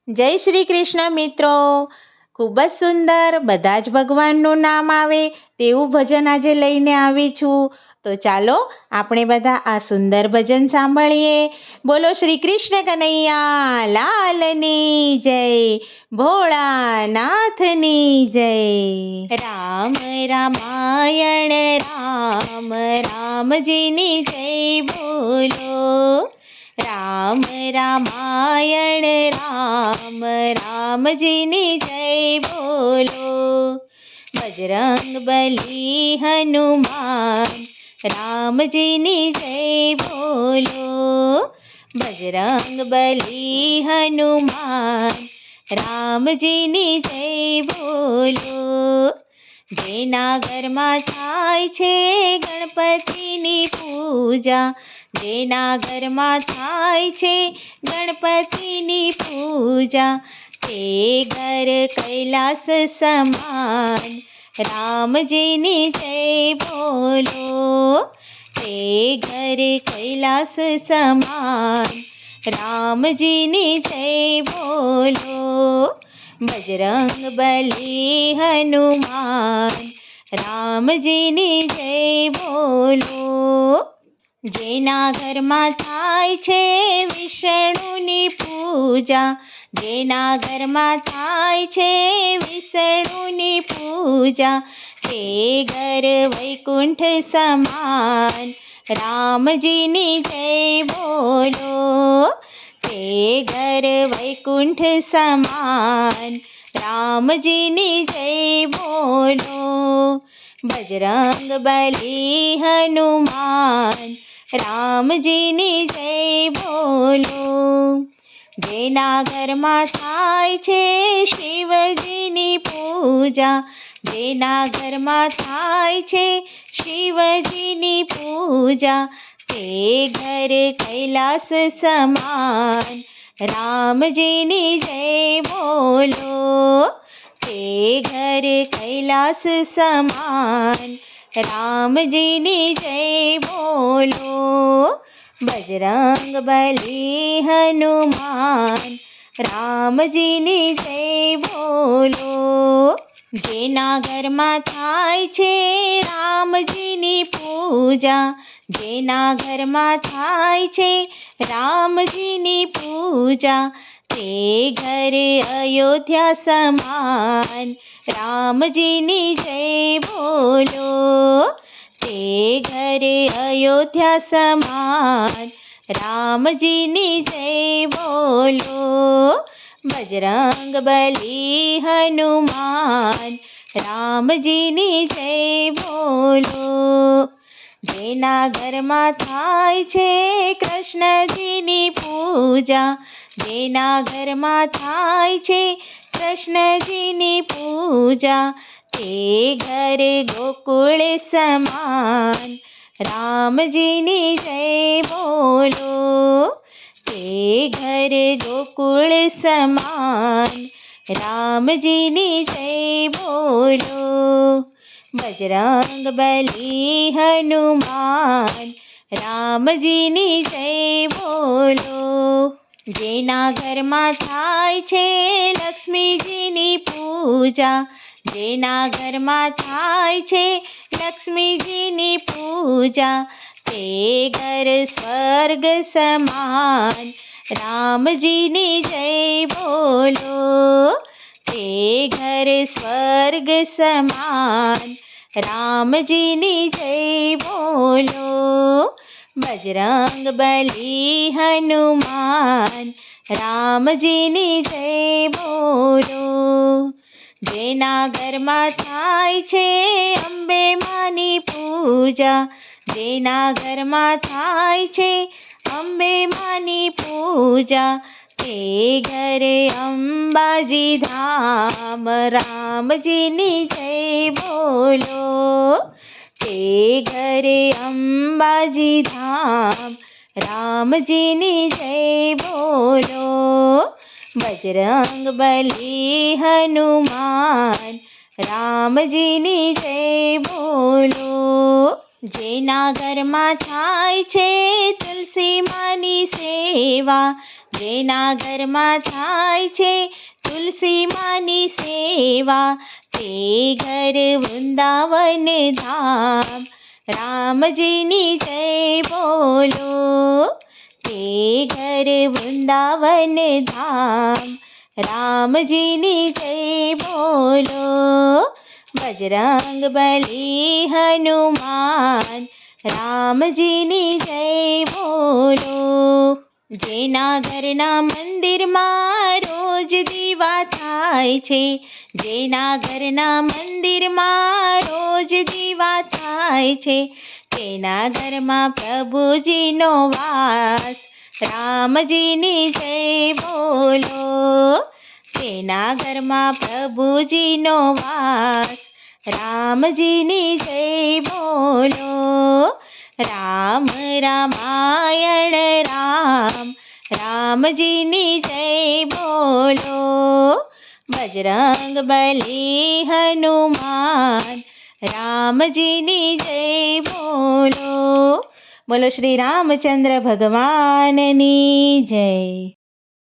જય શ્રી કૃષ્ણ મિત્રો. ખૂબ જ સુંદર બધા જ ભગવાનનું નામ આવે તેવું ભજન આજે લઈને આવી છું. તો ચાલો આપણે બધા આ સુંદર ભજન સાંભળીએ. બોલો શ્રી કૃષ્ણ કનૈયા લાલની જય, ભોળાનાથની જય. રામ રામાયણ રામ રામજીની જય બોલો. રામ રામાયણ રામ રામજીની જય બોલો. બજરંગ બલી હનુમાન રામજીની જય બોલો. બજરંગ બલી હનુમાન રામજીની જય બોલો. જેના ઘરમાં થાય છે ગણપતિની પૂજા, જેના ઘરમાં થાય છે ગણપતિની પૂજા, તે ઘર કૈલાસ સમાન રામજીની જય બોલો. તે ઘર કૈલાસ સમાન રામજીની જય બોલો. બજરંગ બલી હનુમાન રામજીની જય બોલો. જેના ઘરમાં થાય છે વિષ્ણુની પૂજા, જેના ઘરમાં થાય છે વિષ્ણુની પૂજા, તે ઘર વૈકુંઠ સમાન રામજીની જય બોલો. તે ઘર વૈકુંઠ સમાન રામજીની જય બોલો. બજરંગ બલી હનુમાન રામજીની જય બોલો. જેના ઘરમાં થાય છે શિવજીની પૂજા, જેના ઘરમાં થાય છે શિવજીની પૂજા, તે ઘર કૈલાસ સમાન રામજીની જય બોલો. તે ઘર કૈલાસ સમાન રામજીની જય બોલો. બજરંગ બલી હનુમાન રામજીની જય બોલો. જેના ઘરમાં થાય છે રામજીની પૂજા, જેના ઘરમાં થાય છે રામજીની પૂજા, તે ઘર અયોધ્યા સમાન રામજીની જય બોલો. તે ઘર અયોધ્યા સમાન રામજીની જય બોલો. બજરંગ બલી હનુમાન રામજીની જય બોલો. જેના ઘરમાં થાય છે કૃષ્ણજીની પૂજા, જેના ઘરમાં થાય છે કૃષ્ણજીની પૂજા, તે ઘર ગોકુળ સમાન રામજીની જય બોલો. તે ઘર ગોકુળ સમાન રામજીની જય બોલો. બજરંગ બલી હનુમાન રામજીની જય બોલો. જેના ઘરમાં થાય છે લક્ષ્મીજીની પૂજા, જેના ઘરમાં થાય છે લક્ષ્મીજીની પૂજા, તે ઘર સ્વર્ગ સમાન રામજીની જય બોલો. તે ઘર સ્વર્ગ સમાન રામજીની જય બોલો. બજરંગ બલી હનુમાન રામજીની જય બોલો. જેના ઘરમાં થાય છે અંબે માની પૂજા, જેના ઘરમાં થાય છે અંબે માની પૂજા, તે ઘર અંબાજી ધામ રામજીની જય બોલો. તે ઘર અંબાજી ધામ રામજીની જય બોલો. બજરંગ બલી હનુમાન રામજીની જય બોલો. જેના ઘરમાં થાય છે તુલસી માની સેવા, જેના ઘરમાં થાય છે તુલસી માની સેવા, તે ઘર વૃંદાવન ધામ, રામજીની જય બોલો. તે ઘર વૃંદાવન ધામ, રામજીની જય બોલો. બજરંગ બલી હનુમાન, રામજીની જય બોલો. જેના ઘરના મંદિરમાં રોજ દીવા થાય છે, જેના ઘરના મંદિરમાં રોજ દીવા થાય છે, તેના ઘરમાં પ્રભુજીનો વાસ, રામજીની જય બોલો. તેના ઘરમાં પ્રભુજીનો વાસ, રામજીની જય બોલો. રામ રામાયણ રામ, રામજીની જય બોલો. બજરંગ બલી હનુમાન, રામજીની જય બોલો. બોલો શ્રી રામચંદ્ર ભગવાનની જય.